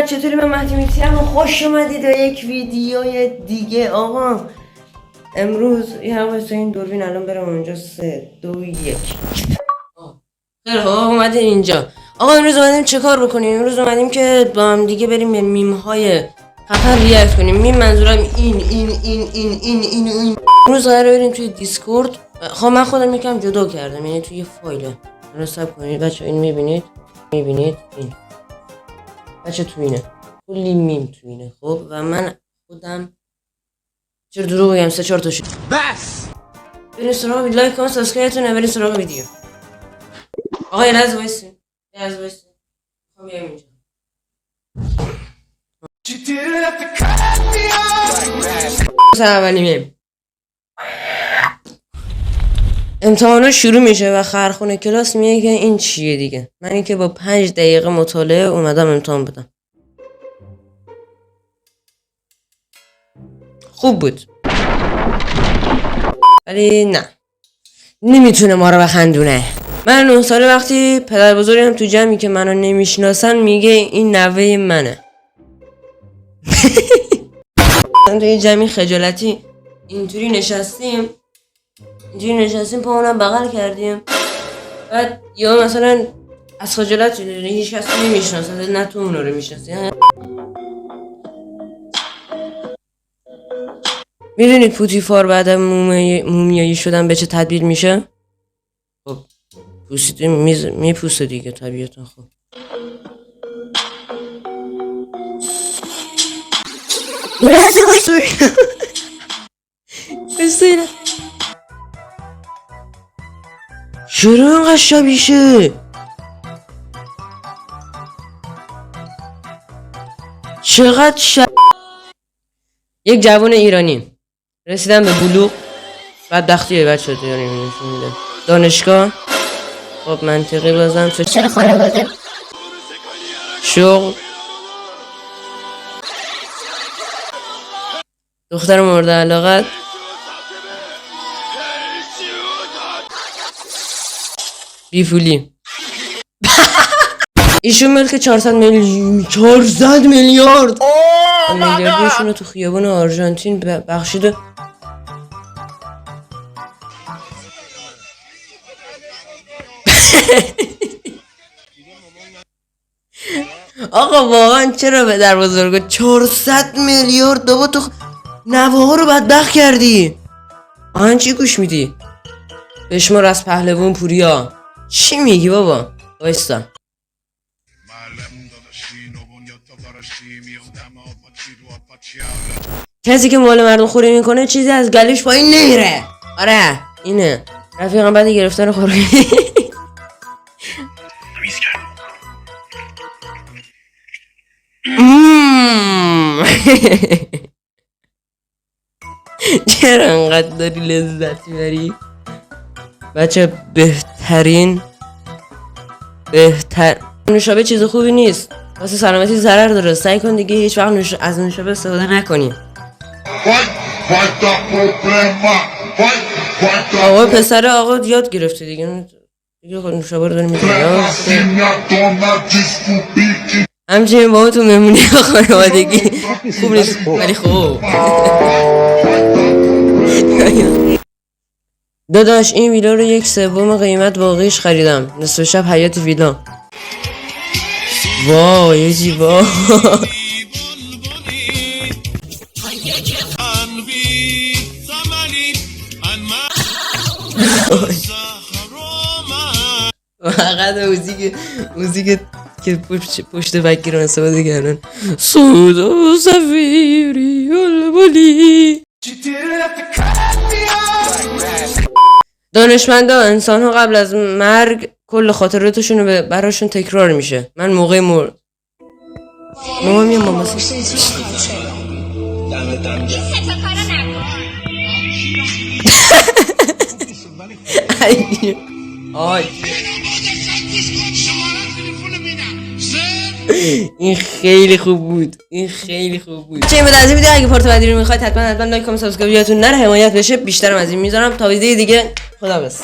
چطوری؟ من مهدی میتیم خوش اومدید به یک ویدیوی دیگه. آقا امروز یه حواس این دوربین الان برم اونجا. 3 2 1 خیلی خوب اومدین اینجا. آقا امروز اومدیم چه کار بکنیم؟ امروز اومدیم که با هم دیگه بریم به میم های خفن ریاکت کنیم. میم منظورم این امروز قراره بریم توی دیسکورد. خب من خودم یکم جدا کردم، یعنی توی فایل. حساب کنید بچه، این میبینید این بچه تو اینه کلی میم تو اینه. خب و من خودم چرا دروغ بگم 3 4 تا شد. بس بریم سراغ ویدیو. لایک کامنت سابسکرایبتون. بریم سراغ ویدیو. آقا یه لحظه وایسین، خب بیایم اینجا. اولی میم امتحانا شروع میشه و خرخونه کلاس میگه که این چیه دیگه. من اینکه با 5 دقیقه مطالعه اومدم امتحان بدم. خوب بود ولی نه، نمیتونه ما رو بخندونه. من 9 ساله وقتی پدر بزرگم تو جمعی که منو نمیشناسن میگه این نوه منه. توی جمعی خجالتی اینطوری نشستیم پاهونم بغل کردیم. بعد یا مثلا از خجالت هیچ کس نمیشناسه، نه تو اونا رو میشناسی. میدونید پوتیفار بعد مومیایی شدن به چه تدبیر میشه؟ خب پوسیده میپوسه دیگه طبیعتا. خب چرا اینقدر شبیشه؟ چقدر یک جوان ایرانی رسیدن به بلوغ، بدبختیه بچه داریم دانشگاه. خب منطقی بازم چرا خانواده شغل دختر مورد علاقت بیفولی. ایشون ملک 400 میلیارد میلیاردیشون رو تو خیابون آرژانتین بخشیده. آقا واقعا چرا پدر بزرگا 400 میلیارد بابا تو نوه ها رو بدبخت کردی؟ آهن چی گوش میدی؟ بشمار از پهلوان پوریا. چی میگی بابا؟ وایستا. کسی که مال مردم خوری میکنه چیزی از گلوش پایین نمیره. آره اینه رفیقم بعد گرفتن خوری. چرا انقدر داری لذت میبری؟ بچه بهتر نوشابه چیز خوبی نیست، واسه سلامتی ضرر داره. سعی کن دیگه هیچ وقت از نوشابه استفاده نکنی. آقا پسر آقا یاد گرفته دیگه خود نوشابه رو داره میزنه. همچنین با تو مهمونی خانوادگی خوب نیست ولی خوب. داداش این ویلا رو 1/3 قیمت واقعیش خریدم، نصف شب حیات ویلا. واو یه زیبا. فقط موزیک که پشت بکی رو استفاده کردن. سودا سفیری البالی. دانشمندا انسان ها قبل از مرگ کل خاطراتشون براشون تکرار میشه. من موقع مامان مامان این خیلی خوب بود. چه بود از این ویدیو؟ اگه پارت بعدی رو میخواید حتما لایک کامنت سابسکرایب یادتون نره، حمایت بشه. بیشترم از این میذارم تا ویدیو دیگه. خداحافظ.